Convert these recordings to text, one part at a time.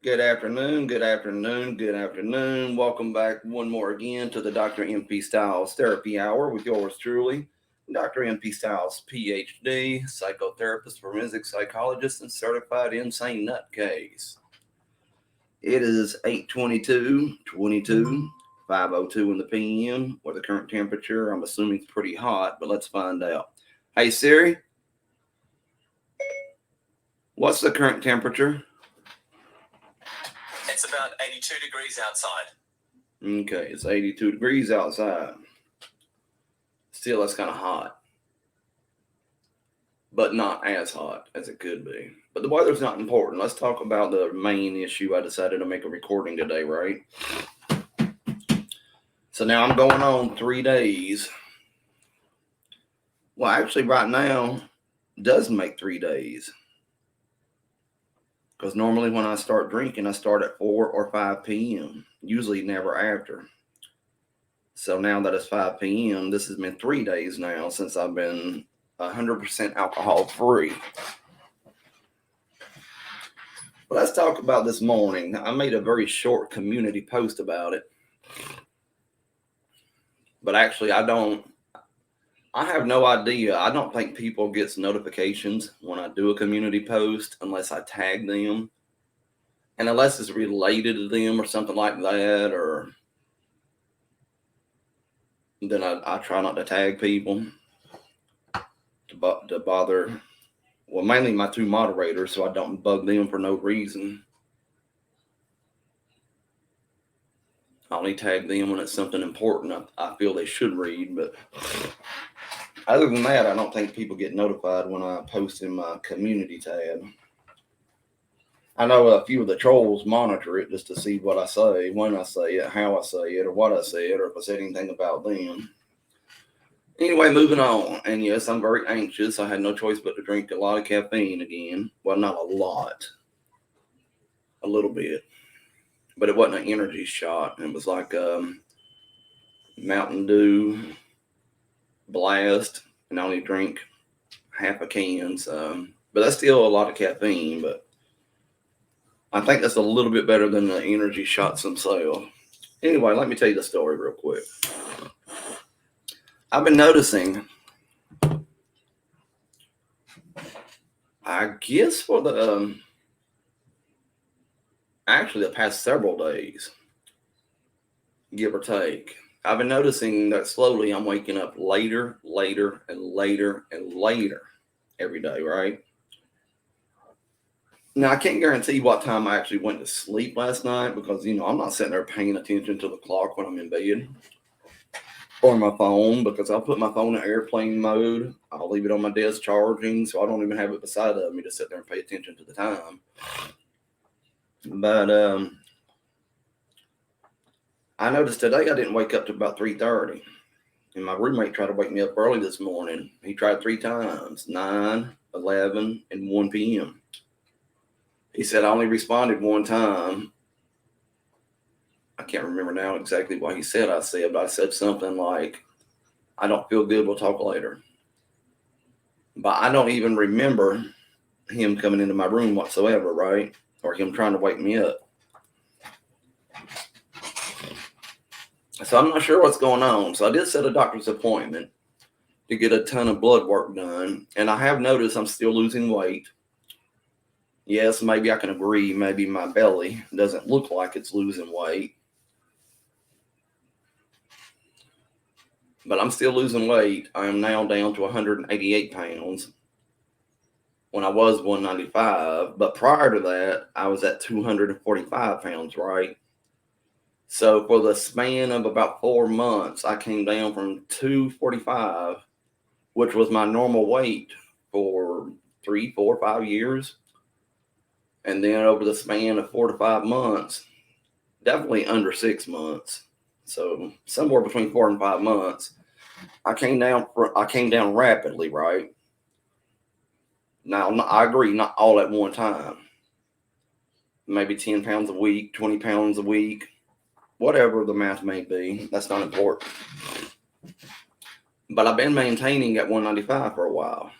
Good afternoon, good afternoon, good afternoon. Welcome back one more again to the Dr. MP Styles Therapy Hour with yours truly, Dr. MP Styles, PhD, psychotherapist, forensic psychologist, and certified insane nutcase. It is 8:22, 5:02 in the PM, where the current temperature, I'm assuming it's pretty hot, but let's find out. Hey Siri, what's the current temperature? It's about 82 degrees outside. Okay, it's 82 degrees outside. Still, that's kind of hot, but not as hot as it could be. But the weather's not important. Let's talk about the main issue. I decided to make a recording today, right? So now I'm going on 3 days. Well, actually, right now does make 3 days. Because normally when I start drinking, I start at 4 or 5 p.m., usually never after. So now that it's 5 p.m., this has been 3 days now since I've been 100% alcohol free. But let's talk about this morning. I made a very short community post about it. But actually, I have no idea. I don't think people gets notifications when I do a community post unless I tag them. And unless it's related to them or something like that, or then I try not to tag people to bother, well, mainly my two moderators, so I don't bug them for no reason. I only tag them when it's something important I feel they should read, but other than that, I don't think people get notified when I post in my community tab. I know a few of the trolls monitor it just to see what I say, when I say it, how I say it, or what I said, or if I said anything about them. Anyway, moving on. And yes, I'm very anxious. I had no choice but to drink a lot of caffeine again. Well, not a lot, a little bit. But it wasn't an energy shot. It was like Mountain Dew Blast, and I only drink half a can. So, but that's still a lot of caffeine. But I think that's a little bit better than the energy shots themselves. Anyway, let me tell you the story real quick. I've been noticing, I guess for the actually the past several days, give or take, I've been noticing that slowly I'm waking up later, later, and later, and later every day, right? Now, I can't guarantee what time I actually went to sleep last night because, I'm not sitting there paying attention to the clock when I'm in bed or my phone because I'll put my phone in airplane mode. I'll leave it on my desk charging, so I don't even have it beside of me to sit there and pay attention to the time. But I noticed today I didn't wake up till about 3:30. And my roommate tried to wake me up early this morning. He tried 3 times, 9, 11, and 1 p.m. He said I only responded one time. I can't remember now exactly what he said I said, but I said something like, I don't feel good, we'll talk later. But I don't even remember him coming into my room whatsoever, right? Or him trying to wake me up. So I'm not sure what's going on. So I did set a doctor's appointment to get a ton of blood work done. And I have noticed I'm still losing weight. Yes, maybe I can agree. Maybe my belly doesn't look like it's losing weight. But I'm still losing weight. I am now down to 188 pounds when I was 195. But prior to that, I was at 245 pounds, right? So for the span of about 4 months, I came down from 245, which was my normal weight for 3, 4, 5 years. And then over the span of 4 to 5 months, definitely under 6 months, so somewhere between 4 and 5 months, I came down rapidly, right? Now I agree, not all at one time. Maybe 10 pounds a week, 20 pounds a week, whatever the math may be. That's not important. But I've been maintaining at 195 for a while.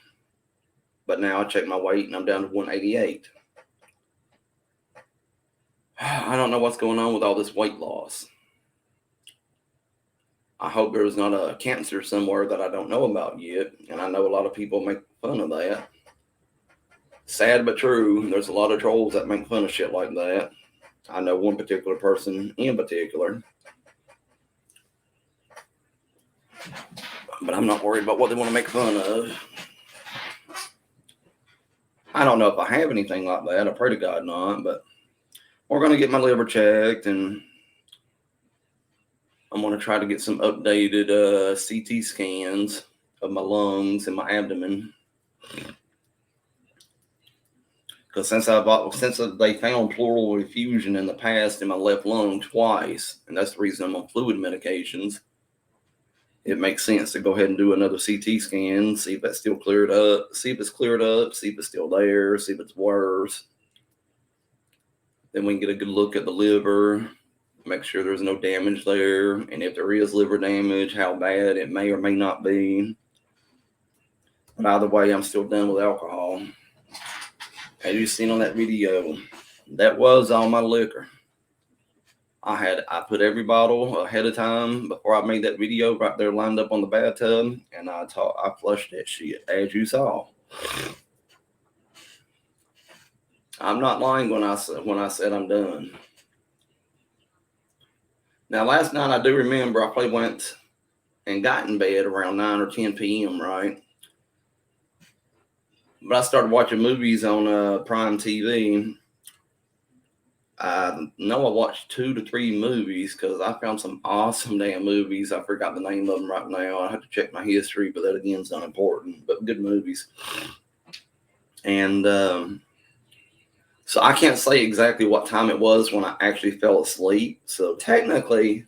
But now I check my weight and I'm down to 188. I don't know what's going on with all this weight loss. I hope there's not a cancer somewhere that I don't know about yet. And I know a lot of people make fun of that. Sad but true. There's a lot of trolls that make fun of shit like that. I know one particular person in particular. But I'm not worried about what they want to make fun of. I don't know if I have anything like that. I pray to God not. But we're going to get my liver checked, and I'm going to try to get some updated CT scans of my lungs and my abdomen. Because since they found pleural effusion in the past in my left lung twice, and that's the reason I'm on fluid medications, it makes sense to go ahead and do another CT scan, see if that's still cleared up, see if it's cleared up, see if it's still there, see if it's worse. Then we can get a good look at the liver, make sure there's no damage there, and if there is liver damage, how bad it may or may not be. But either way, I'm still done with alcohol. As you've seen on that video, that was all my liquor. I put every bottle ahead of time before I made that video right there lined up on the bathtub, and I flushed that shit, as you saw. I'm not lying when I said I'm done. Now, last night I do remember I probably went and got in bed around 9 or 10 p.m., right? But I started watching movies on Prime TV. I know I watched 2 to 3 movies because I found some awesome damn movies. I forgot the name of them right now. I have to check my history, but that again is not important. But good movies. And so I can't say exactly what time it was when I actually fell asleep. So technically,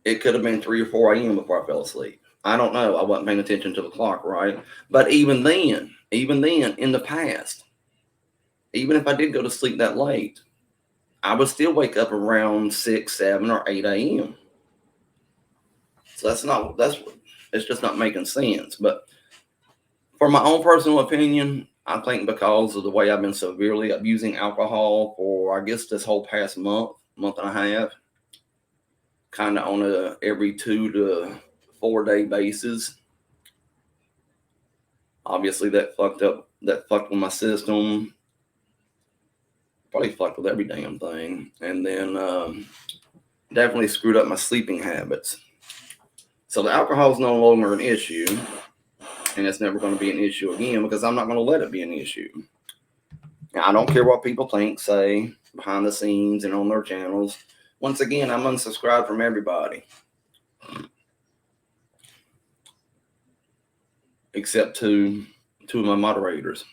it could have been 3 or 4 a.m. before I fell asleep. I don't know. I wasn't paying attention to the clock, right? But even then, in the past, even if I did go to sleep that late, I would still wake up around 6, 7, or 8 a.m. So it's just not making sense. But for my own personal opinion, I think because of the way I've been severely abusing alcohol for, I guess, this whole past month and a half, kind of on a every 2 to 4 day basis. Obviously, that fucked with my system. Probably fucked with every damn thing. And then definitely screwed up my sleeping habits. So the alcohol is no longer an issue. And it's never going to be an issue again because I'm not going to let it be an issue. Now, I don't care what people think, say, behind the scenes and on their channels. Once again, I'm unsubscribed from everybody. Except two of my moderators.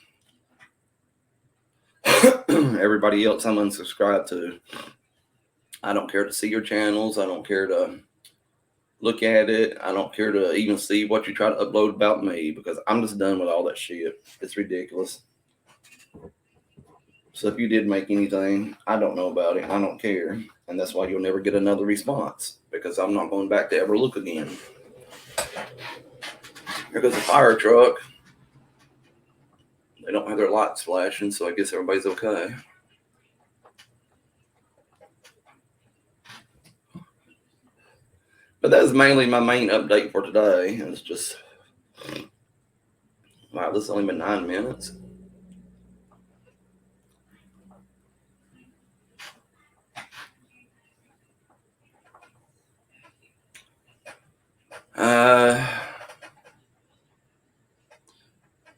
Everybody else I'm unsubscribed to. I don't care to see your channels. I don't care to look at it. I don't care to even see what you try to upload about me because I'm just done with all that shit. It's ridiculous. So if you did make anything, I don't know about it. I don't care. And that's why you'll never get another response because I'm not going back to ever look again. Here goes a fire truck. They don't have their lights flashing, so I guess everybody's okay. But that is mainly my main update for today. And it's just, wow, this has only been 9 minutes.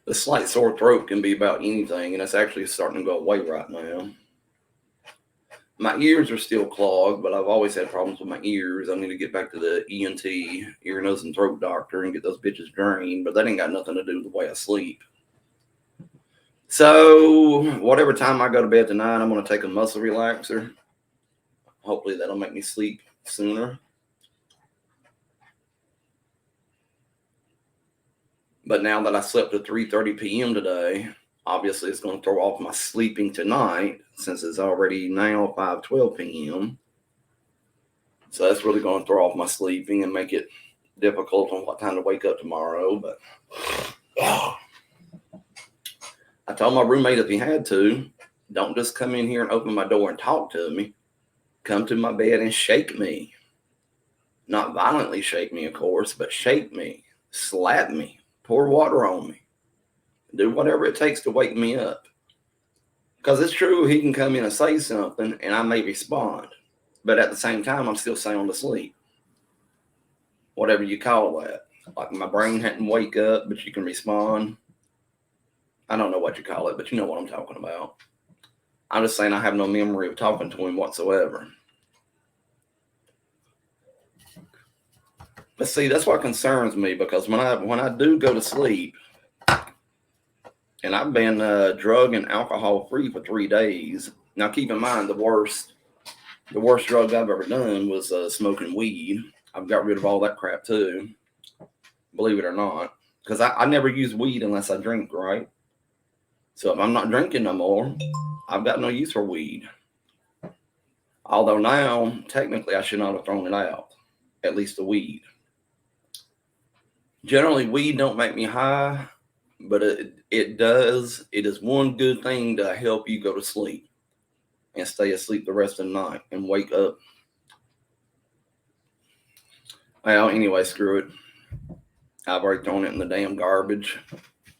The slight sore throat can be about anything, and it's actually starting to go away right now. My ears are still clogged, but I've always had problems with my ears. I need to get back to the ENT, ear, nose, and throat doctor, and get those bitches drained, but that ain't got nothing to do with the way I sleep. So, whatever time I go to bed tonight, I'm going to take a muscle relaxer. Hopefully that'll make me sleep sooner. But now that I slept at 3:30 p.m. today, obviously it's going to throw off my sleeping tonight since it's already now 5:12 p.m. So that's really going to throw off my sleeping and make it difficult on what time to wake up tomorrow. But I told my roommate if he had to, Don't just come in here and open my door and talk to me. Come to my bed and shake me. Not violently shake me, of course, but shake me, slap me, pour water on me. Do whatever it takes to wake me up. Because it's true, he can come in and say something and I may respond. But at the same time, I'm still sound asleep. Whatever you call that. Like my brain hadn't wake up, but you can respond. I don't know what you call it, but you know what I'm talking about. I'm just saying I have no memory of talking to him whatsoever. But see, that's what concerns me, because when I do go to sleep, and I've been drug and alcohol free for 3 days. Now, keep in mind, the worst drug I've ever done was smoking weed. I've got rid of all that crap too, believe it or not, because I never use weed unless I drink, right? So if I'm not drinking no more, I've got no use for weed. Although now, technically, I should not have thrown it out, at least the weed. Generally, weed don't make me high, but it does. It is one good thing to help you go to sleep and stay asleep the rest of the night and wake up. Well, anyway, screw it. I've already thrown it in the damn garbage,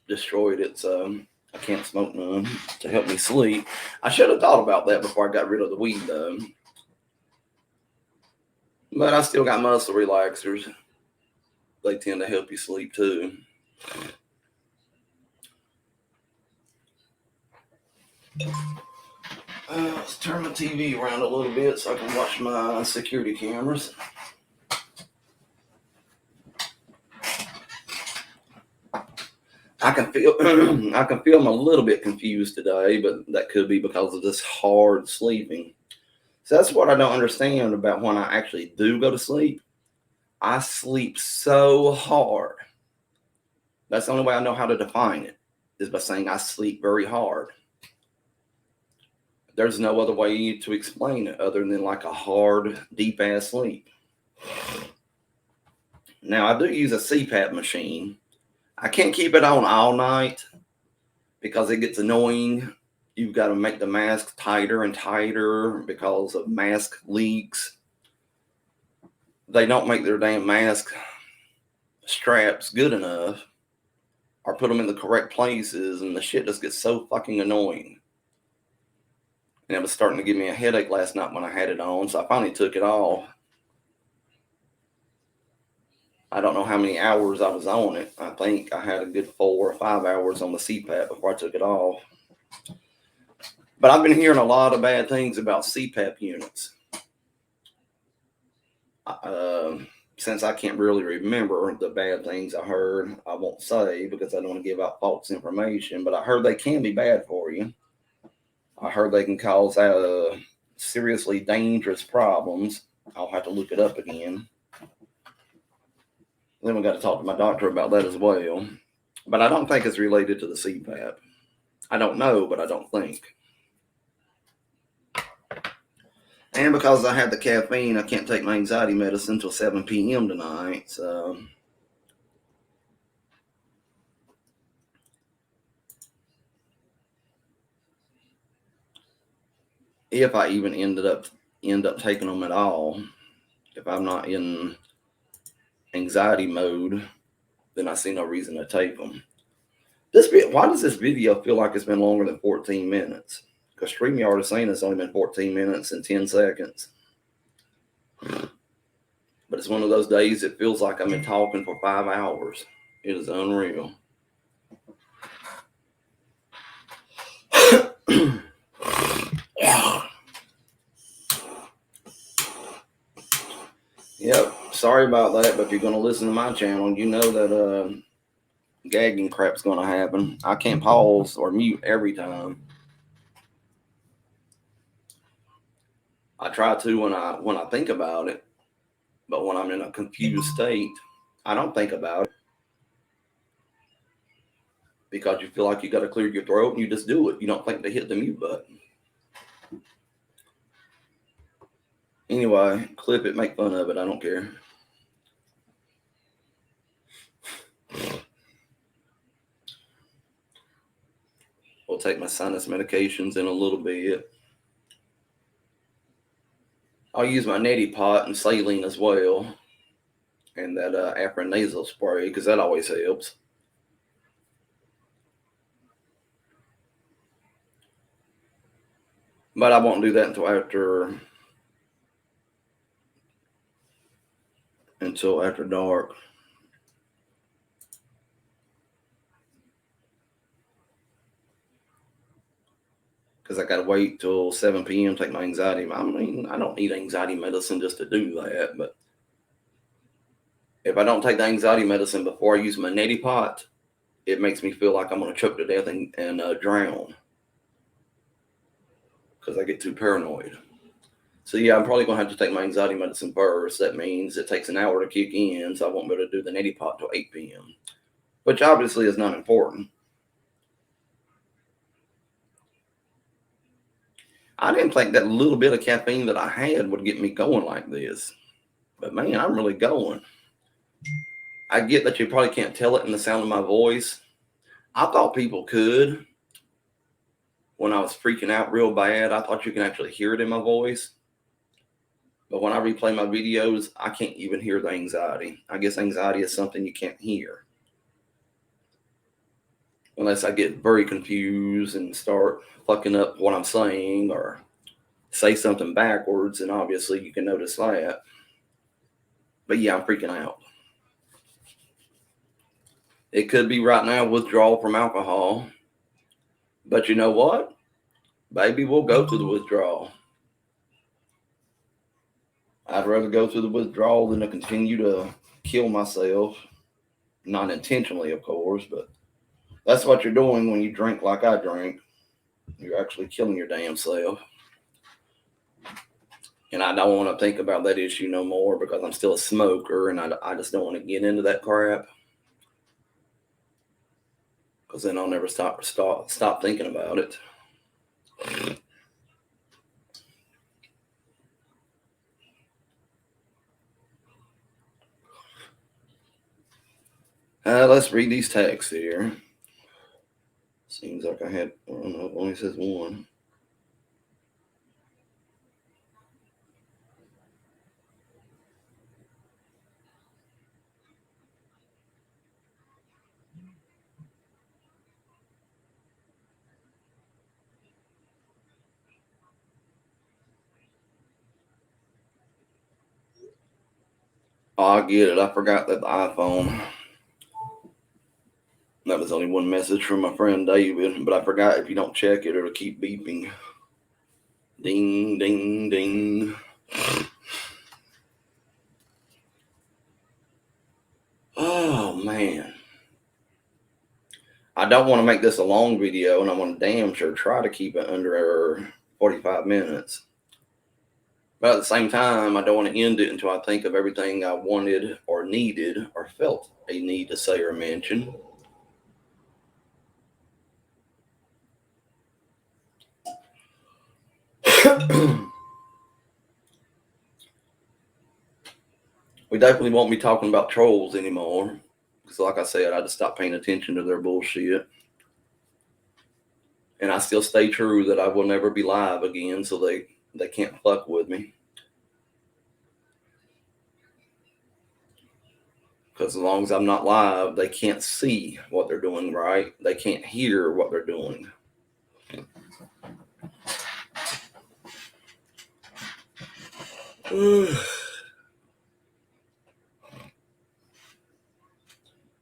destroyed it, so I can't smoke none to help me sleep. I should have thought about that before I got rid of the weed, though. But I still got muscle relaxers. They tend to help you sleep, too. Let's turn the TV around a little bit so I can watch my security cameras. I can feel I'm a little bit confused today, but that could be because of this hard sleeping. So that's what I don't understand about when I actually do go to sleep. I sleep so hard. That's the only way I know how to define it, is by saying I sleep very hard. There's no other way to explain it other than like a hard, deep-ass sleep. Now, I do use a CPAP machine. I can't keep it on all night because it gets annoying. You've got to make the mask tighter and tighter because of mask leaks. They don't make their damn mask straps good enough or put them in the correct places, and the shit just gets so fucking annoying. And it was starting to give me a headache last night when I had it on, so I finally took it off. I don't know how many hours I was on it. I think I had a good 4 or 5 hours on the CPAP before I took it off. But I've been hearing a lot of bad things about CPAP units. Since I can't really remember the bad things I heard, I won't say because I don't want to give out false information, but I heard they can be bad for you. I heard they can cause seriously dangerous problems. I'll have to look it up again. Then we got to talk to my doctor about that as well. But I don't think it's related to the CPAP. I don't know, but I don't think. And because I had the caffeine, I can't take my anxiety medicine until 7 p.m. tonight. So if I even end up taking them at all, if I'm not in anxiety mode, then I see no reason to take them. Why does this video feel like it's been longer than 14 minutes? Because StreamYard is saying it's only been 14 minutes and 10 seconds. But it's one of those days it feels like I've been talking for 5 hours. It is unreal. Yep, sorry about that, but if you're going to listen to my channel, you know that gagging crap's going to happen. I can't pause or mute every time. I try to when I think about it, but when I'm in a confused state, I don't think about it because you feel like you got to clear your throat and you just do it. You don't think to hit the mute button. Anyway, clip it, make fun of it. I don't care. Will take my sinus medications in a little bit. I'll use my neti pot and saline as well, and that Afrin nasal spray, because that always helps. But I won't do that until after dark. Because I gotta wait till 7 p.m. to take my anxiety. I mean, I don't need anxiety medicine just to do that, but if I don't take the anxiety medicine before I use my neti pot, it makes me feel like I'm gonna choke to death and drown. Because I get too paranoid. So yeah, I'm probably gonna have to take my anxiety medicine first. That means it takes an hour to kick in, so I won't be able to do the neti pot till 8 p.m. Which obviously is not important. I didn't think that little bit of caffeine that I had would get me going like this. But man, I'm really going. I get that you probably can't tell it in the sound of my voice. I thought people could. When I was freaking out real bad, I thought you can actually hear it in my voice. But when I replay my videos, I can't even hear the anxiety. I guess anxiety is something you can't hear. Unless I get very confused and start fucking up what I'm saying or say something backwards, and obviously you can notice that. But yeah, I'm freaking out. It could be right now withdrawal from alcohol. But you know what? Maybe we'll go through the withdrawal. I'd rather go through the withdrawal than to continue to kill myself. Not intentionally, of course, but that's what you're doing when you drink like I drink. You're actually killing your damn self. And I don't want to think about that issue no more because I'm still a smoker and I just don't want to get into that crap. Because then I'll never stop thinking about it. Let's read these texts here. Seems like I had, I don't know, it only says one. Oh, I get it. I forgot that the iPhone. That was only one message from my friend David, but I forgot if you don't check it, it'll keep beeping. Ding, ding, ding. Oh, man. I don't want to make this a long video, and I want to damn sure try to keep it under 45 minutes. But at the same time, I don't want to end it until I think of everything I wanted or needed or felt a need to say or mention. We definitely won't be talking about trolls anymore. Because like I said, I just stopped paying attention to their bullshit. And I still stay true that I will never be live again, so they can't fuck with me. Because as long as I'm not live, they can't see what they're doing right. They can't hear what they're doing.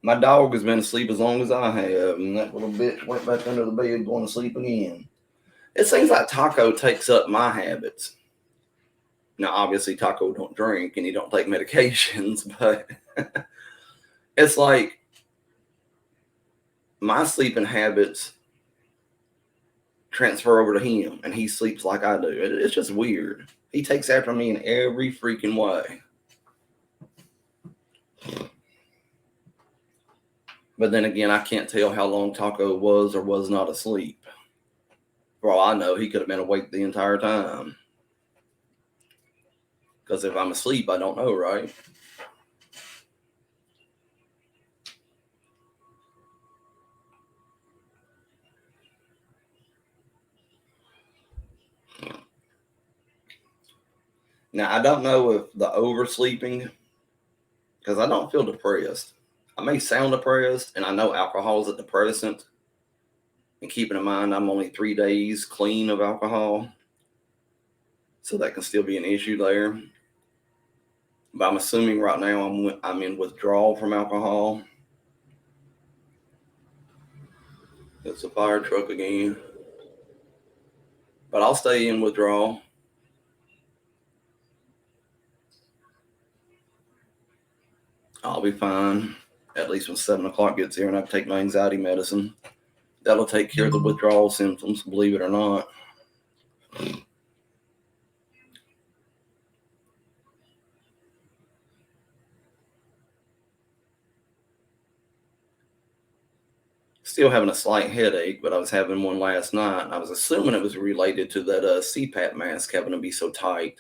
My dog has been asleep as long as I have, and that little bitch went back under the bed going to sleep again. It seems like Taco takes up my habits. Now, obviously, Taco don't drink and he don't take medications, but it's like my sleeping habits transfer over to him, and he sleeps like I do. It's just weird. He takes after me in every freaking way. But then again, I can't tell how long Taco was or was not asleep. For all I know, he could have been awake the entire time. Because if I'm asleep, I don't know, right? Now, I don't know if the oversleeping, because I don't feel depressed. I may sound depressed, and I know alcohol is a depressant. And keeping in mind, I'm only 3 days clean of alcohol, so that can still be an issue there. But I'm assuming right now I'm in withdrawal from alcohol. It's a fire truck again. But I'll stay in withdrawal. I'll be fine. At least when 7 o'clock gets here and I take my anxiety medicine. That'll take care of the withdrawal symptoms, believe it or not. Still having a slight headache, but I was having one last night. And I was assuming it was related to that CPAP mask having to be so tight.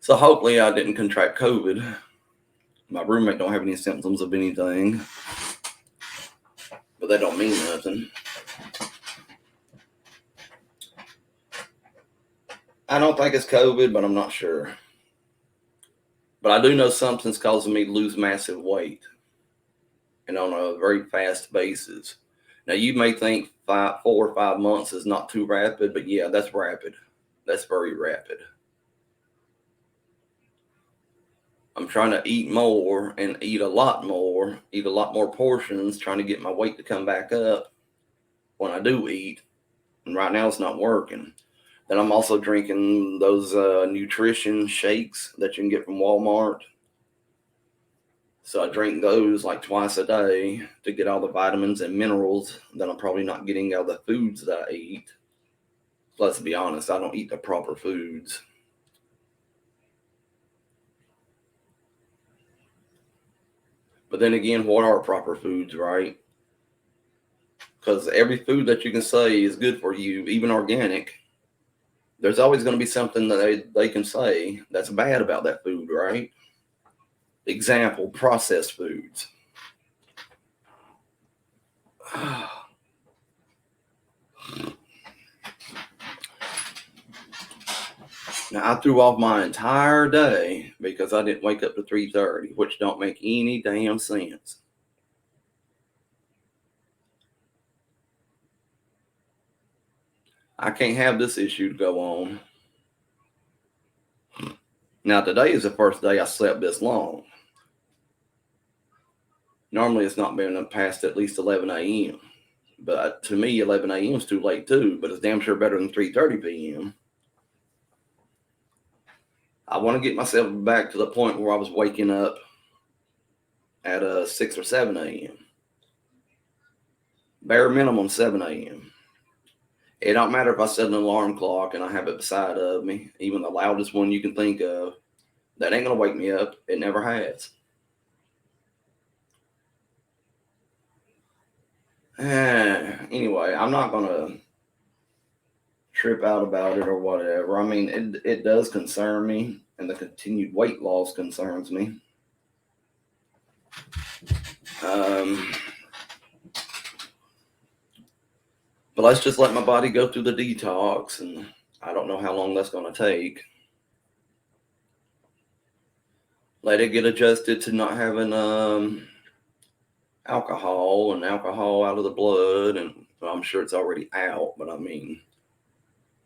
So hopefully I didn't contract COVID. My roommate don't have any symptoms of anything, but that don't mean nothing. I don't think it's COVID, but I'm not sure. But I do know something's causing me to lose massive weight, and on a very fast basis. Now you may think 4 or 5 months is not too rapid, but yeah, that's rapid. That's very rapid. I'm trying to eat more and eat a lot more portions, trying to get my weight to come back up when I do eat. And right now it's not working. Then I'm also drinking those nutrition shakes that you can get from Walmart. So I drink those like twice a day to get all the vitamins and minerals that I'm probably not getting out of the foods that I eat. Let's be honest, I don't eat the proper foods. But then again, what are proper foods, right? Because every food that you can say is good for you, even organic, there's always going to be something that they can say that's bad about that food, right? Example, processed foods. Now, I threw off my entire day because I didn't wake up to 3:30, which don't make any damn sense. I can't have this issue go on. Now, today is the first day I slept this long. Normally, it's not been past at least 11 a.m. But to me, 11 a.m. is too late too, but it's damn sure better than 3:30 p.m. I want to get myself back to the point where I was waking up at 6 or 7 a.m. Bare minimum 7 a.m. It don't matter if I set an alarm clock and I have it beside of me, even the loudest one you can think of. That ain't gonna wake me up. It never has. Anyway, I'm not gonna trip out about it or whatever. I mean, it does concern me, and the continued weight loss concerns me. But let's just let my body go through the detox, and I don't know how long that's going to take. Let it get adjusted to not having alcohol out of the blood, and I'm sure it's already out, but I mean,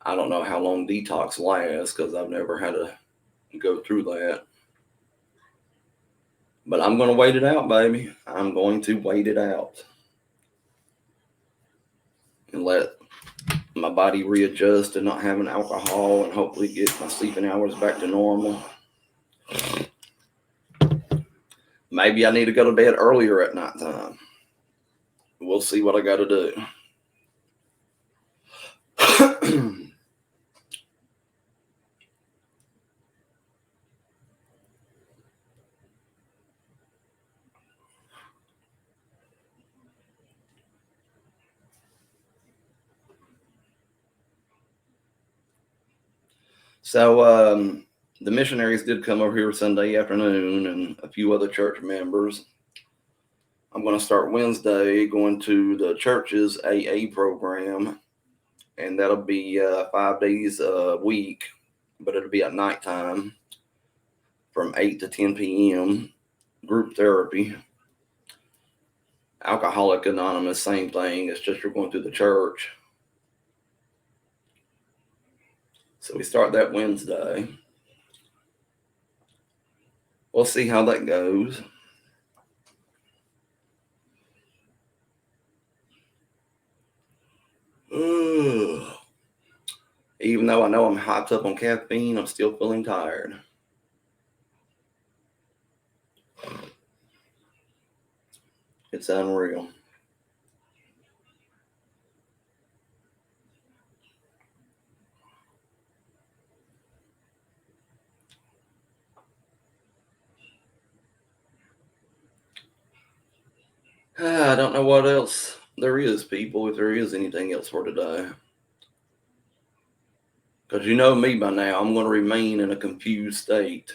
I don't know how long detox lasts because I've never had to go through that. But I'm going to wait it out, baby. I'm going to wait it out and let my body readjust to not having alcohol and hopefully get my sleeping hours back to normal. Maybe I need to go to bed earlier at nighttime. We'll see what I got to do. So the missionaries did come over here Sunday afternoon and a few other church members. I'm going to start Wednesday going to the church's AA program and that'll be 5 days a week, but it'll be at nighttime from 8 to 10 p.m. Group therapy. Alcoholic Anonymous, same thing. It's just you're going through the church. So we start that Wednesday. We'll see how that goes. Even though I know I'm hyped up on caffeine, I'm still feeling tired. It's unreal. I don't know what else there is, people, if there is anything else for today. Because you know me by now, I'm going to remain in a confused state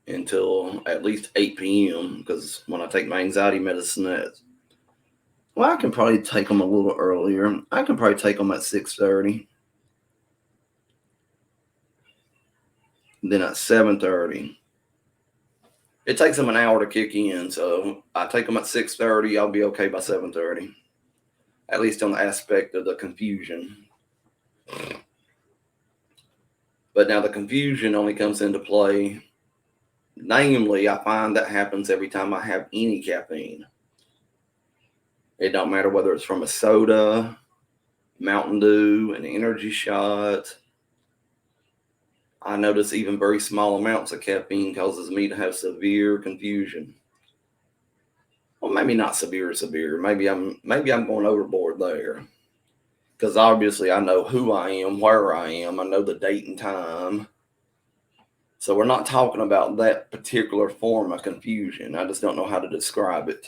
until at least 8 p.m. Because when I take my anxiety medicine, I can probably take them a little earlier. I can probably take them at 6:30. Then at 7:30. It takes them an hour to kick in, so I take them at 6:30. I'll be okay by 7:30. At least on the aspect of the confusion. But now the confusion only comes into play. Namely, I find that happens every time I have any caffeine. It don't matter whether it's from a soda, Mountain Dew, an energy shot. I notice even very small amounts of caffeine causes me to have severe confusion. Well, maybe not severe. Maybe I'm going overboard there. Because obviously I know who I am, where I am. I know the date and time. So we're not talking about that particular form of confusion. I just don't know how to describe it.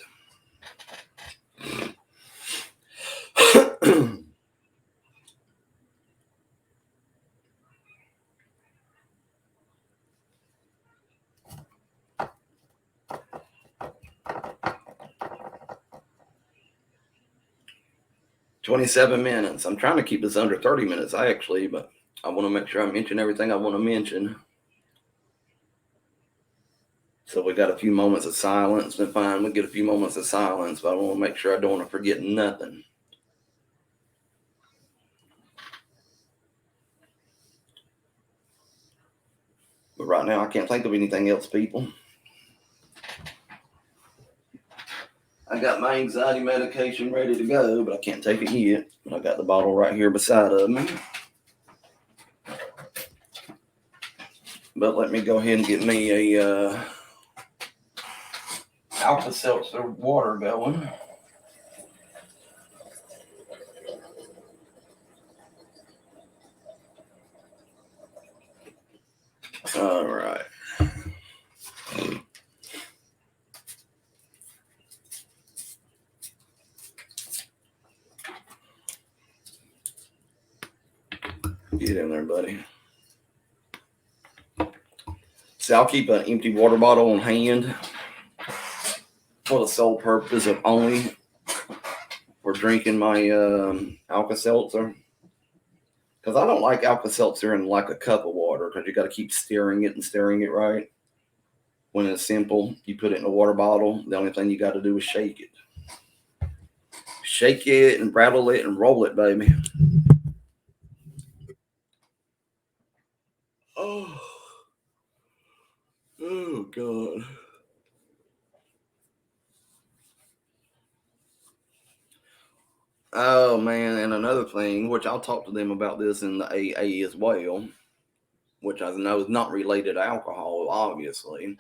27 minutes. I'm trying to keep this under 30 minutes, but I want to make sure I mention everything I want to mention. So we got a few moments of silence. Then fine, we get a few moments of silence, but I want to make sure I don't want to forget nothing. But right now, I can't think of anything else, people. I got my anxiety medication ready to go, but I can't take it yet. I got the bottle right here beside of me. But let me go ahead and get me a Alka-Seltzer water going. All right. Get in there, buddy. So I'll keep an empty water bottle on hand for the sole purpose of only for drinking my Alka-Seltzer. Because I don't like Alka-Seltzer in like a cup of water because you got to keep stirring it right. When it's simple, you put it in a water bottle. The only thing you got to do is shake it. Shake it and rattle it and roll it, baby. Oh, God. Oh, man, and another thing, which I'll talk to them about this in the AA as well, which I know is not related to alcohol, obviously.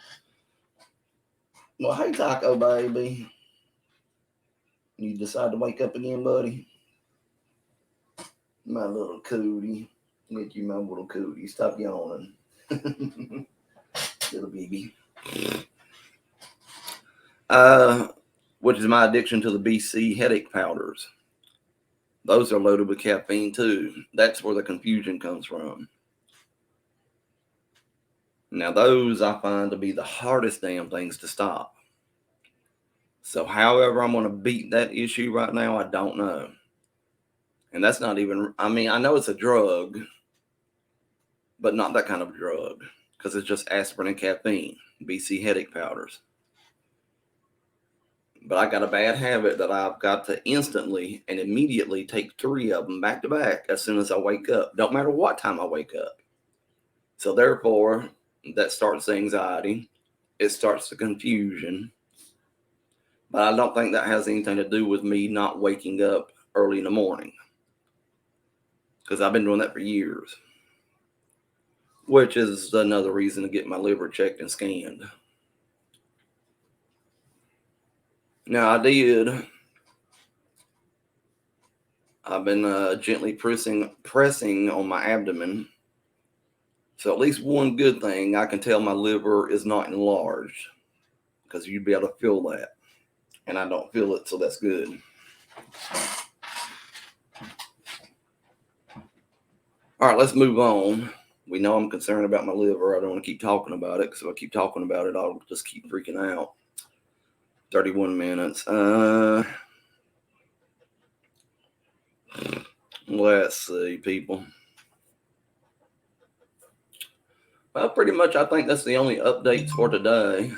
Well, hey, Taco Baby. You decide to wake up again, buddy? My little cootie. Get you, my little cootie. Stop yawning. Little baby. Which is my addiction to the BC headache powders. Those are loaded with caffeine too. That's where the confusion comes from. Now those I find to be the hardest damn things to stop. So however I'm going to beat that issue right now, I don't know. And that's not even, I mean, I know it's a drug, but not that kind of drug, because it's just aspirin and caffeine, BC headache powders. But I got a bad habit that I've got to instantly and immediately take 3 of them back to back as soon as I wake up. Don't matter what time I wake up. So therefore, that starts the anxiety. It starts the confusion. But I don't think that has anything to do with me not waking up early in the morning, because I've been doing that for years, which is another reason to get my liver checked and scanned. Now, I've been gently pressing on my abdomen. So at least one good thing, I can tell my liver is not enlarged, because you'd be able to feel that. And I don't feel it, so that's good. All right, let's move on. We know I'm concerned about my liver. I don't want to keep talking about it, because if I keep talking about it, I'll just keep freaking out. 31 minutes. Let's see, people. Well, pretty much I think that's the only updates for today.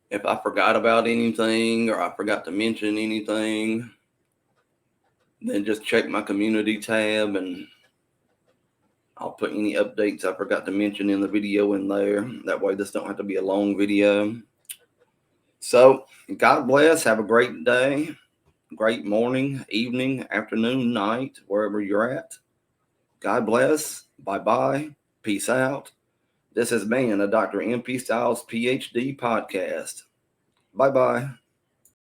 If I forgot about anything or I forgot to mention anything, then just check my community tab and I'll put any updates I forgot to mention in the video in there. That way this don't have to be a long video. So, God bless. Have a great day, great morning, evening, afternoon, night, wherever you're at. God bless. Bye-bye. Peace out. This has been a Dr. MP Styles PhD podcast. Bye-bye.